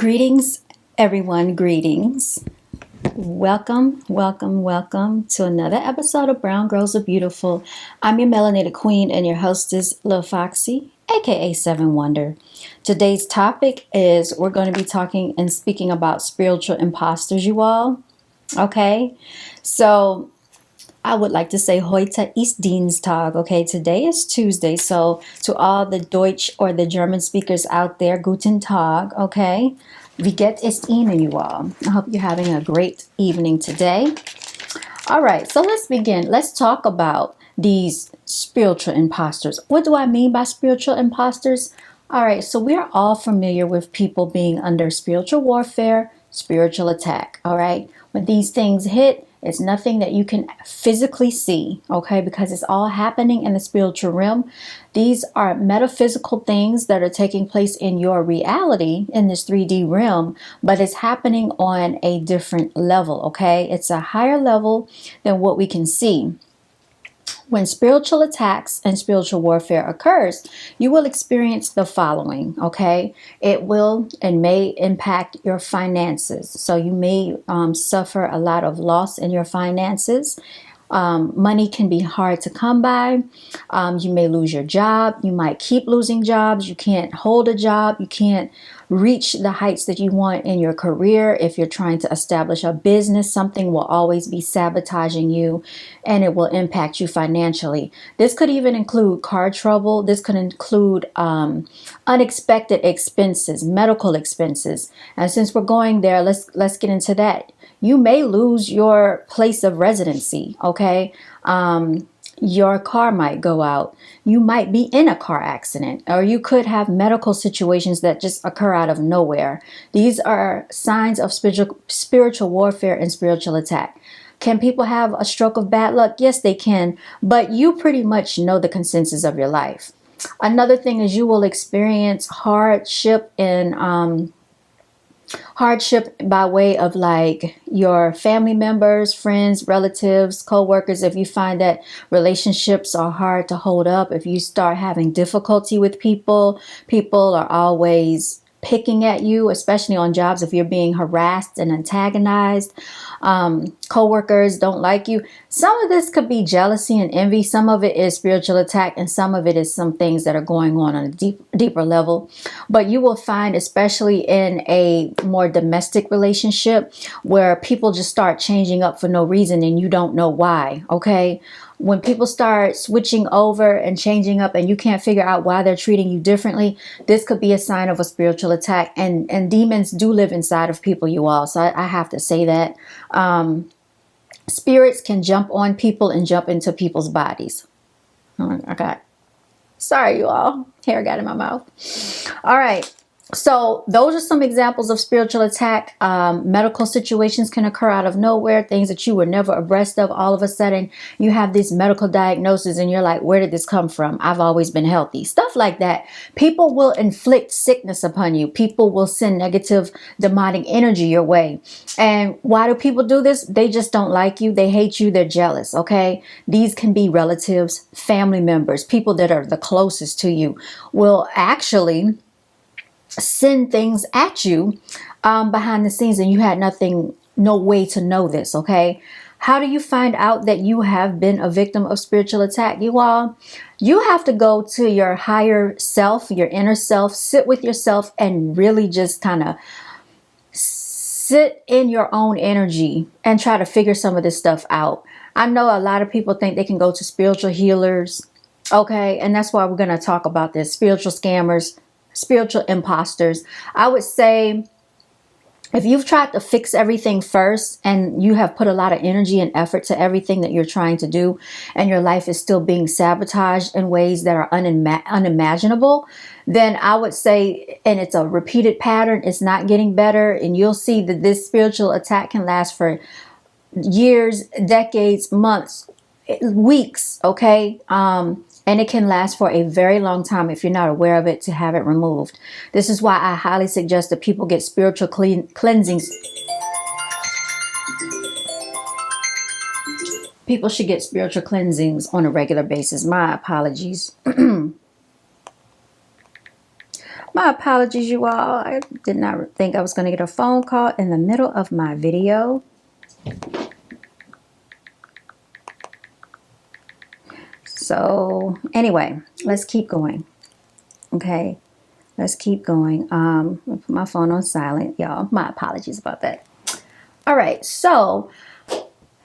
Greetings, everyone. Greetings. Welcome to another episode of Brown Girls Are Beautiful. I'm your melanated queen and your hostess, Lil Foxy, aka Seven Wonder. Today's topic is we're going to be talking and speaking about spiritual imposters, you all. Okay, so I would like to say heute ist Dienstag. Okay, today is Tuesday. So to all the Deutsch or the German speakers out there, Guten Tag. Okay, wie geht es Ihnen, you all? I hope you're having a great evening today. All right, so let's begin. Let's talk about these spiritual imposters. What do I mean by spiritual imposters? All right, so we're all familiar with people being under spiritual warfare, spiritual attack. All right, when these things hit, it's nothing that you can physically see, okay, because it's all happening in the spiritual realm. These are metaphysical things that are taking place in your reality in this 3D realm, but it's happening on a different level, okay? It's a higher level than what we can see. When spiritual attacks and spiritual warfare occurs, you will experience the following, okay? It will and may impact your finances. So you may suffer a lot of loss in your finances. Money can be hard to come by. You may lose your job. You might keep losing jobs. You can't hold a job. You can't reach the heights that you want in your career. If you're trying to establish a business, something will always be sabotaging you and it will impact you financially. This could even include car trouble. This could include unexpected expenses, medical expenses. And since we're going there, let's get into that. You may lose your place of residency, okay? Your car might go out. You might be in a car accident, or you could have medical situations that just occur out of nowhere. These are signs of spiritual warfare and spiritual attack. Can people have a stroke of bad luck? Yes, they can, but you pretty much know the consensus of your life. Another thing is you will experience hardship by way of like your family members, friends, relatives, co-workers. If you find that relationships are hard to hold up, if you start having difficulty with people are always picking at you, especially on jobs. If you're being harassed and antagonized, co-workers don't like you. Some of this could be jealousy and envy. Some of it is spiritual attack, and some of it is some things that are going on a deeper level. But you will find, especially in a more domestic relationship, where people just start changing up for no reason and you don't know why. Okay. When people start switching over and changing up and you can't figure out why they're treating you differently, this could be a sign of a spiritual attack. And demons do live inside of people, you all. So I have to say that. Spirits can jump on people and jump into people's bodies. Okay. Sorry, you all. Hair got in my mouth. All right. So those are some examples of spiritual attack. Medical situations can occur out of nowhere, things that you were never abreast of. All of a sudden, you have this medical diagnosis and you're like, where did this come from? I've always been healthy. Stuff like that. People will inflict sickness upon you. People will send negative demonic energy your way. And why do people do this? They just don't like you. They hate you. They're jealous. Okay. These can be relatives, family members, people that are the closest to you will actually send things at you behind the scenes, and you had no way to know this. Okay. How do you find out that you have been a victim of spiritual attack? You all, you have to go to your higher self, your inner self, sit with yourself and really just kind of sit in your own energy and try to figure some of this stuff out. I know a lot of people think they can go to spiritual healers. Okay. And that's why we're going to talk about this. Spiritual scammers, spiritual imposters. I would say if you've tried to fix everything first and you have put a lot of energy and effort to everything that you're trying to do and your life is still being sabotaged in ways that are unimaginable, then I would say, and it's a repeated pattern, it's not getting better, and you'll see that this spiritual attack can last for years, decades, months, weeks, okay? And it can last for a very long time if you're not aware of it, to have it removed. This is why I highly suggest that people get spiritual cleansings. People should get spiritual cleansings on a regular basis. My apologies. My apologies, you all. I did not think I was going to get a phone call in the middle of my video. So anyway, let's keep going. Okay, let's keep going. I'll put my phone on silent, y'all. My apologies about that. All right, so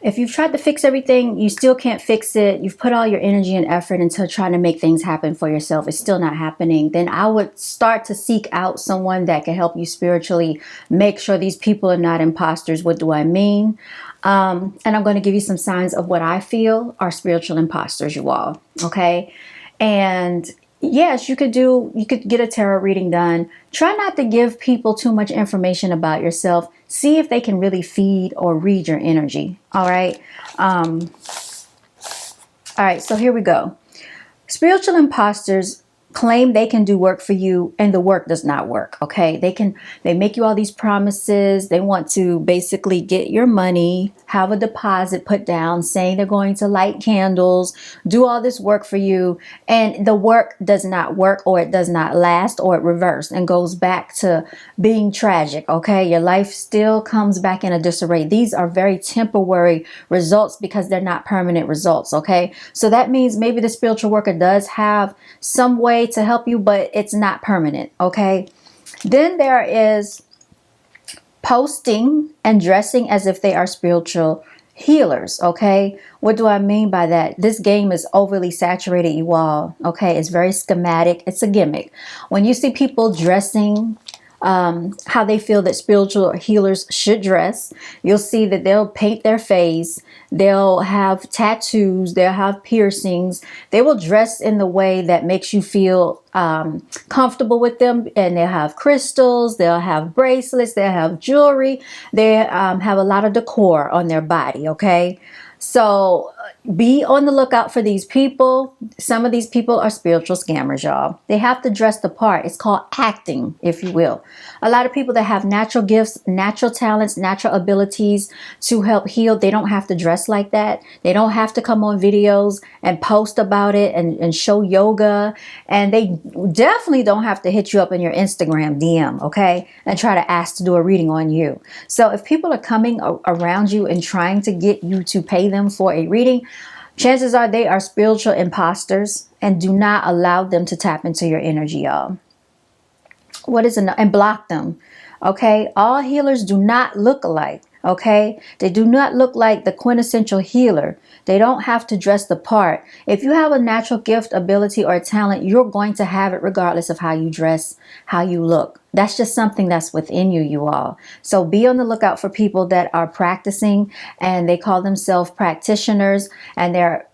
if you've tried to fix everything, you still can't fix it. You've put all your energy and effort into trying to make things happen for yourself. It's still not happening. Then I would start to seek out someone that can help you spiritually. Make sure these people are not imposters. What do I mean? And I'm going to give you some signs of what I feel are spiritual imposters, you all. Okay. And yes, you could get a tarot reading done. Try not to give people too much information about yourself. See if they can really feed or read your energy. All right. All right. So here we go. Spiritual imposters claim they can do work for you, and the work does not work. Okay, they make you all these promises. They want to basically get your money, have a deposit put down saying they're going to light candles, do all this work for you, and the work does not work, or it does not last, or it reverses and goes back to being tragic. Okay, your life still comes back in a disarray. These are very temporary results because they're not permanent results. Okay, so that means maybe the spiritual worker does have some way to help you, but it's not permanent. Okay, then there is posting and dressing as if they are spiritual healers. Okay, what do I mean by that? This game is overly saturated, you all. Okay, it's very schematic. It's a gimmick. When you see people dressing how they feel that spiritual healers should dress, you'll see that they'll paint their face, they'll have tattoos, they'll have piercings, they will dress in the way that makes you feel comfortable with them, and they'll have crystals, they'll have bracelets, they'll have jewelry, they have a lot of decor on their body. Okay, so be on the lookout for these people. Some of these people are spiritual scammers, y'all. They have to dress the part. It's called acting, if you will. A lot of people that have natural gifts, natural talents, natural abilities to help heal, they don't have to dress like that. They don't have to come on videos and post about it and show yoga. And they definitely don't have to hit you up in your Instagram DM, okay, and try to ask to do a reading on you. So if people are coming around you and trying to get you to pay them for a reading, chances are they are spiritual imposters, and do not allow them to tap into your energy, y'all. What is enough? And block them. Okay, all healers do not look alike. Okay, they do not look like the quintessential healer. They don't have to dress the part. If you have a natural gift, ability, or talent, you're going to have it regardless of how you dress, how you look. That's just something that's within you, you all. So be on the lookout for people that are practicing, and they call themselves practitioners, and they're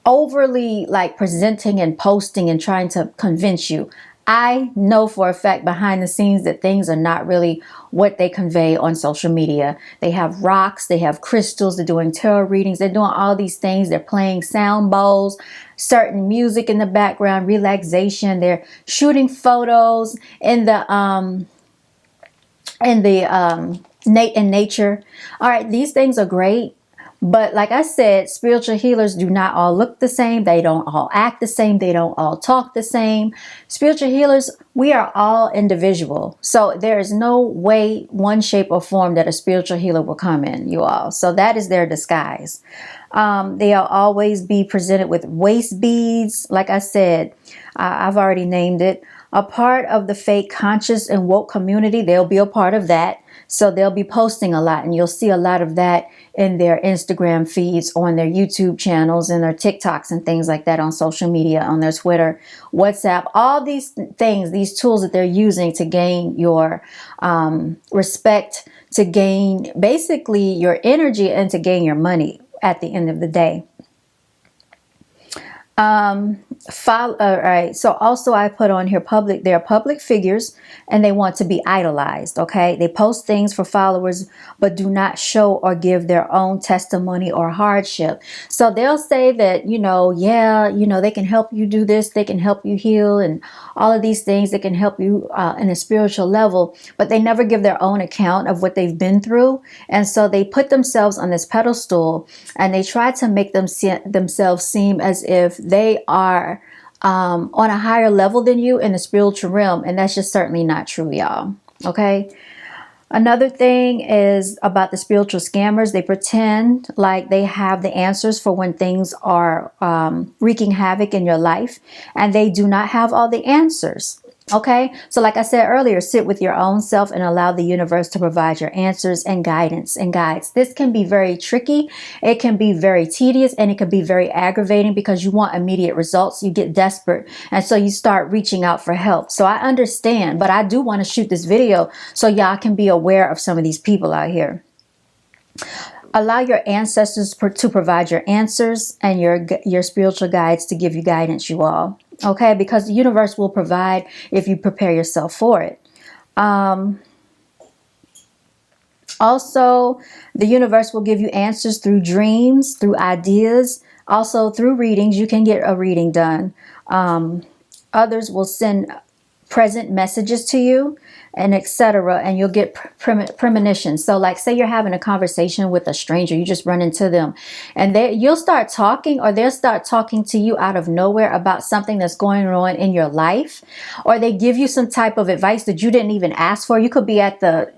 overly like presenting and posting and trying to convince you. I know for a fact behind the scenes that things are not really what they convey on social media. They have rocks, they have crystals, they're doing tarot readings, they're doing all these things. They're playing sound bowls, certain music in the background, relaxation. They're shooting photos in nature. All right, these things are great. But like I said, spiritual healers do not all look the same. They don't all act the same. They don't all talk the same. Spiritual healers, we are all individual. So there is no way, one shape or form that a spiritual healer will come in, you all. So that is their disguise. They'll always be presented with waist beads. Like I said, I've already named it. A part of the fake conscious and woke community, they'll be a part of that. So they'll be posting a lot, and you'll see a lot of that in their Instagram feeds, on their YouTube channels, and their TikToks and things like that, on social media, on their Twitter, WhatsApp, all these things, these tools that they're using to gain your respect, to gain basically your energy, and to gain your money at the end of the day. All right. So also I put on here they're public figures, and they want to be idolized. Okay. They post things for followers, but do not show or give their own testimony or hardship. So they'll say that, they can help you do this. They can help you heal, and all of these things that can help you in a spiritual level, but they never give their own account of what they've been through. And so they put themselves on this pedestal, and they try to make themselves seem as if they are on a higher level than you in the spiritual realm, and that's just certainly not true, y'all. Okay. Another thing is about the spiritual scammers. They pretend like they have the answers for when things are wreaking havoc in your life, and they do not have all the answers. Okay, so like I said earlier, sit with your own self and allow the universe to provide your answers and guidance and guides. This can be very tricky. It can be very tedious, and it can be very aggravating because you want immediate results. You get desperate, and so you start reaching out for help. So I understand, but I do want to shoot this video so y'all can be aware of some of these people out here. Allow your ancestors to provide your answers and your spiritual guides to give you guidance, you all. Okay, because the universe will provide if you prepare yourself for it. Also, the universe will give you answers through dreams, through ideas, also through readings. You can get a reading done. Others will send present messages to you, and etc., and you'll get premonitions. So like, say you're having a conversation with a stranger, you just run into them, and you'll start talking, or they'll start talking to you out of nowhere about something that's going on in your life, or they give you some type of advice that you didn't even ask for. You could be at the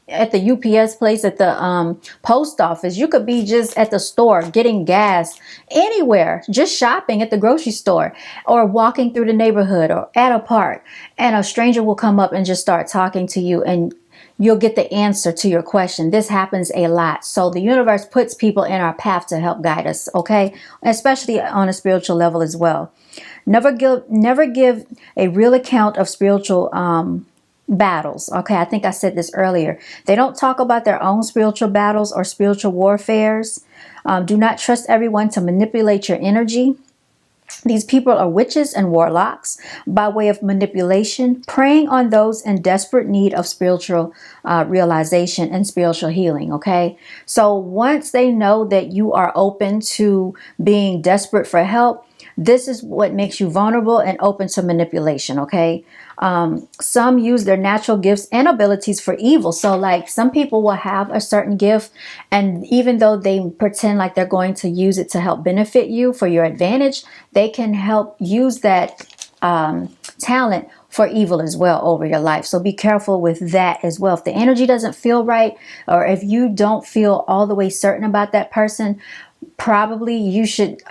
UPS place, at the post office. You could be just at the store getting gas, anywhere, just shopping at the grocery store, or walking through the neighborhood, or at a park, and a stranger will come up and just start talking to you, and you'll get the answer to your question. This happens a lot. So the universe puts people in our path to help guide us, okay? Especially on a spiritual level as well. Never give a real account of spiritual battles. Okay, I think I said this earlier. They don't talk about their own spiritual battles or spiritual warfares. Do not trust everyone to manipulate your energy. These people are witches and warlocks by way of manipulation, preying on those in desperate need of spiritual realization and spiritual healing. Okay, so once they know that you are open to being desperate for help, this is what makes you vulnerable and open to manipulation. Okay. Some use their natural gifts and abilities for evil. So like, some people will have a certain gift, and even though they pretend like they're going to use it to help benefit you for your advantage, they can help use that talent for evil as well over your life. So be careful with that as well. If the energy doesn't feel right, or if you don't feel all the way certain about that person, probably you should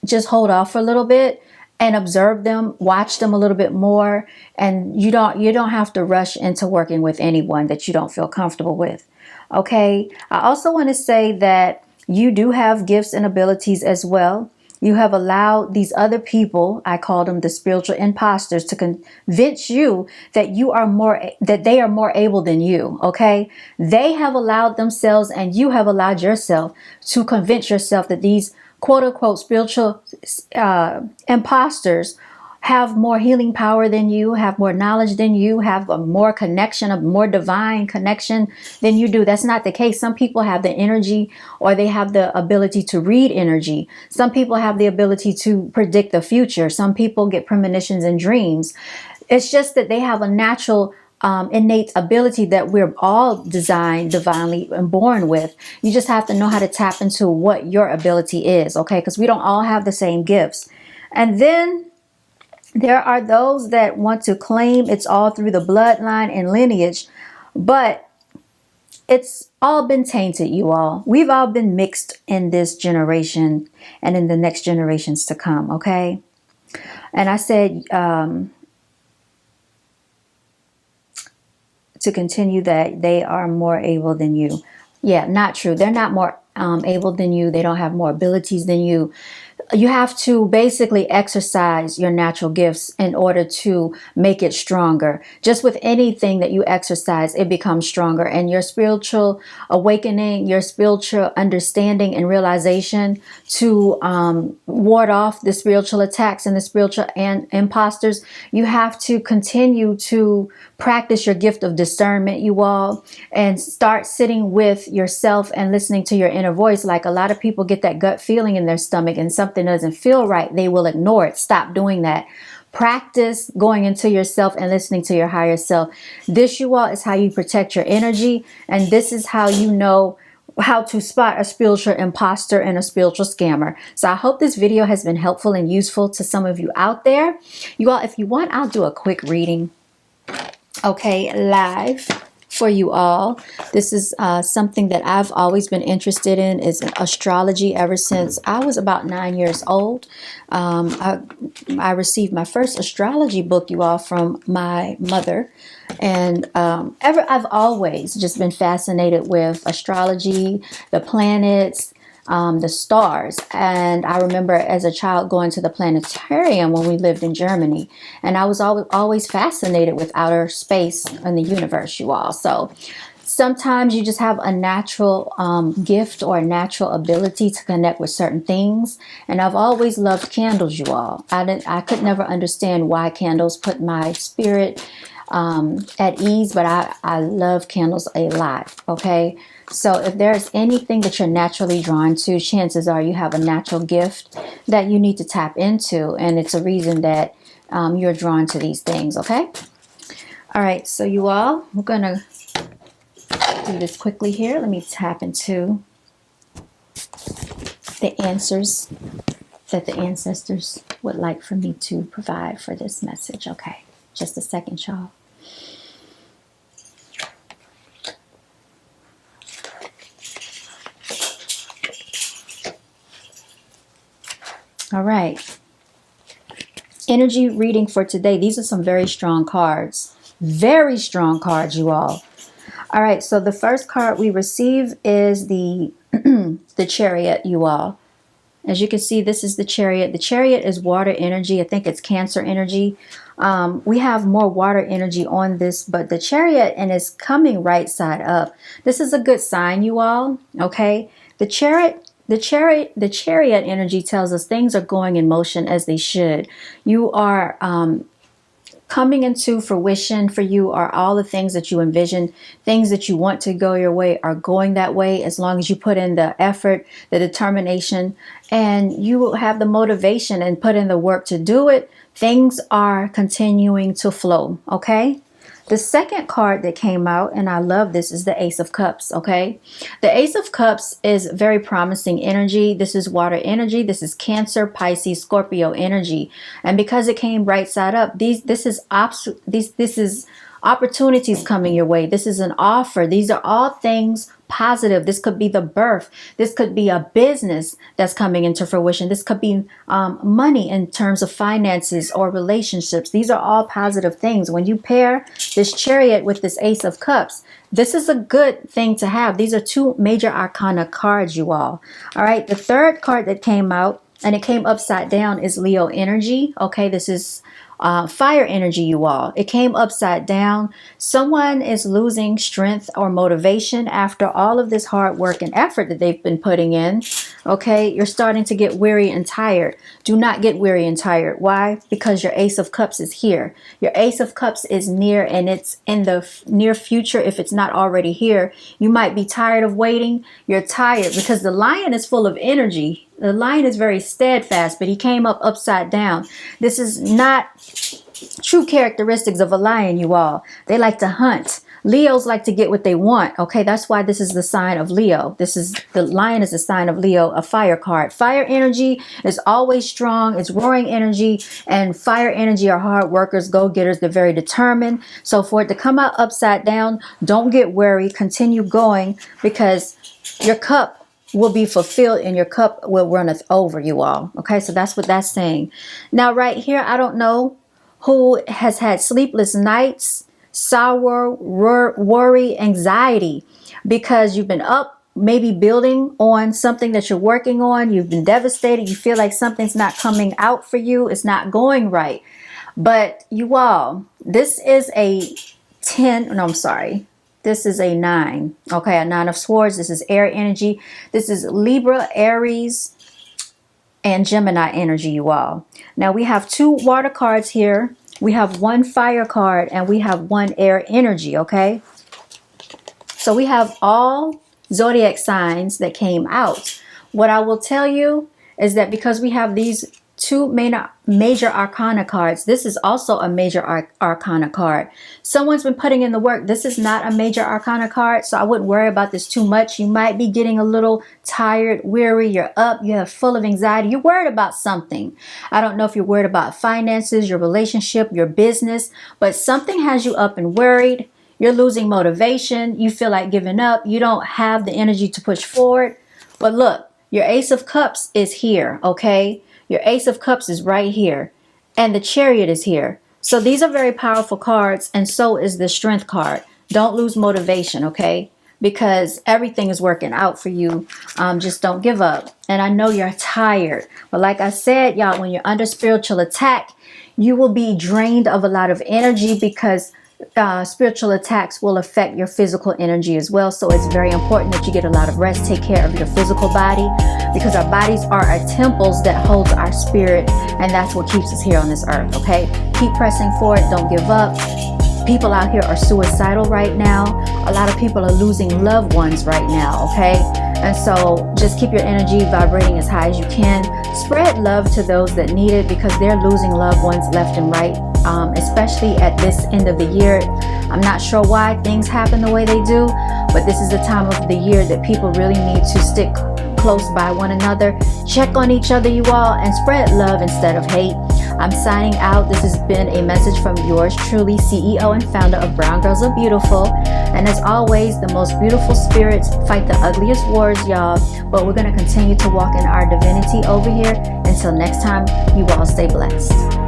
just hold off for a little bit and observe them, watch them a little bit more. And you don't have to rush into working with anyone that you don't feel comfortable with. Okay. I also want to say that you do have gifts and abilities as well. You have allowed these other people, I call them the spiritual imposters, to convince you that they are more able than you. Okay. They have allowed themselves, and you have allowed yourself to convince yourself that these quote unquote spiritual imposters have more healing power than you, have more knowledge than you, have a more connection, a more divine connection than you do. That's not the case. Some people have the energy, or they have the ability to read energy. Some people have the ability to predict the future. Some people get premonitions and dreams. It's just that they have a natural innate ability that we're all designed divinely and born with. You just have to know how to tap into what your ability is, okay? Because we don't all have the same gifts. And then there are those that want to claim it's all through the bloodline and lineage, but it's all been tainted, you all. We've all been mixed in this generation and in the next generations to come, okay? And I said, to continue, that they are more able than you. Yeah, not true. They're not more able than you. They don't have more abilities than you. You have to basically exercise your natural gifts in order to make it stronger. Just with anything that you exercise, it becomes stronger. And your spiritual awakening, your spiritual understanding and realization to ward off the spiritual attacks and the spiritual imposters, you have to continue to practice your gift of discernment, you all, and start sitting with yourself and listening to your inner voice. Like, a lot of people get that gut feeling in their stomach and something doesn't feel right, they will ignore it. Stop doing that. Practice going into yourself and listening to your higher self. This, you all, is how you protect your energy, and this is how you know how to spot a spiritual imposter and a spiritual scammer. So I hope this video has been helpful and useful to some of you out there. You all, if you want, I'll do a quick reading, okay, live for you all. This is something that I've always been interested in, is astrology ever since I was about 9 years old. I received my first astrology book, you all, from my mother. And I've always just been fascinated with astrology, the planets, the stars. And I remember as a child going to the planetarium when we lived in Germany. And I was always fascinated with outer space and the universe, you all. So sometimes you just have a natural gift or a natural ability to connect with certain things. And I've always loved candles, you all. I could never understand why candles put my spirit at ease, but I love candles a lot. Okay. So if there's anything that you're naturally drawn to, chances are you have a natural gift that you need to tap into. And it's a reason that you're drawn to these things. Okay. All right. So you all, we're going to do this quickly here. Let me tap into the answers that the ancestors would like for me to provide for this message. Okay. Just a second, y'all. All right. Energy reading for today. These are some very strong cards. Very strong cards, you all. All right. So the first card we receive is the the Chariot, you all. As you can see, this is the Chariot. The Chariot is water energy. I think it's Cancer energy. We have more water energy on this, but the Chariot, and it's coming right side up. This is a good sign, you all. Okay. The chariot energy tells us things are going in motion as they should. You are coming into fruition. For you are all the things that you envision, things that you want to go your way are going that way, as long as you put in the effort, the determination, and you will have the motivation and put in the work to do it. Things are continuing to flow. Okay. The second card that came out, and I love this, is the Ace of Cups, okay? The Ace of Cups is very promising energy. This is water energy. This is Cancer, Pisces, Scorpio energy. And because it came right side up, this is opportunities coming your way. This is an offer. These are all things positive. This could be the birth. This could be a business that's coming into fruition. This could be money in terms of finances or relationships. These are all positive things. When you pair this Chariot with this Ace of Cups, this is a good thing to have. These are two major arcana cards, you all. All right. The third card that came out, and it came upside down, is Leo energy. Okay. This is fire energy, you all. It came upside down. Someone is losing strength or motivation after all of this hard work and effort that they've been putting in. Okay, you're starting to get weary and tired. Do not get weary and tired. Why? Because your Ace of Cups is here. Your Ace of Cups is near, and it's in the near future. If it's not already here, you might be tired of waiting. You're tired because the Lion is full of energy. The Lion is very steadfast, but he came up upside down. This is not true characteristics of a lion, you all. They like to hunt. Leos like to get what they want. Okay, that's why this is the sign of Leo. The Lion is a sign of Leo, a fire card. Fire energy is always strong. It's roaring energy, and fire energy are hard workers, go-getters. They're very determined. So for it to come out upside down, don't get worried. Continue going, because your cup will be fulfilled and your cup will runneth over, you all. Okay, so that's what that's saying. Now right here, I don't know who has had sleepless nights, sorrow, worry, anxiety, because you've been up, maybe building on something that you're working on. You've been devastated. You feel like something's not coming out for you. It's not going right. But you all, this is a 10, no, I'm sorry. This is a 9. Okay, a 9 of Swords. This is air energy. This is Libra, Aries, and Gemini energy, you all. Now we have 2 water cards here. We have 1 fire card, and we have 1 air energy, okay? So we have all zodiac signs that came out. What I will tell you is that because we have these two major arcana cards. This is also a major arcana card. Someone's been putting in the work. This is not a major arcana card, so I wouldn't worry about this too much. You might be getting a little tired, weary, you're up, you're full of anxiety, you're worried about something. I don't know if you're worried about finances, your relationship, your business, but something has you up and worried. You're losing motivation, you feel like giving up, you don't have the energy to push forward. But look, your Ace of Cups is here, okay? Your Ace of Cups is right here. And the Chariot is here. So these are very powerful cards, and so is the Strength card. Don't lose motivation, okay? Because everything is working out for you. Just don't give up. And I know you're tired. But like I said, y'all, when you're under spiritual attack, you will be drained of a lot of energy because spiritual attacks will affect your physical energy as well. So it's very important that you get a lot of rest, take care of your physical body, because our bodies are our temples that holds our spirit, and that's what keeps us here on this earth. Okay, keep pressing forward, don't give up. People out here are suicidal right now. A lot of people are losing loved ones right now, okay? And so just keep your energy vibrating as high as you can. Spread love to those that need it, because they're losing loved ones left and right, especially at this end of the year. I'm not sure why things happen the way they do, but this is the time of the year that people really need to stick close by one another. Check on each other, you all, and spread love instead of hate. I'm signing out. This has been a message from yours truly, CEO and founder of Brown Girls Are Beautiful. And as always, the most beautiful spirits fight the ugliest wars, y'all. But we're going to continue to walk in our divinity over here. Until next time, you all stay blessed.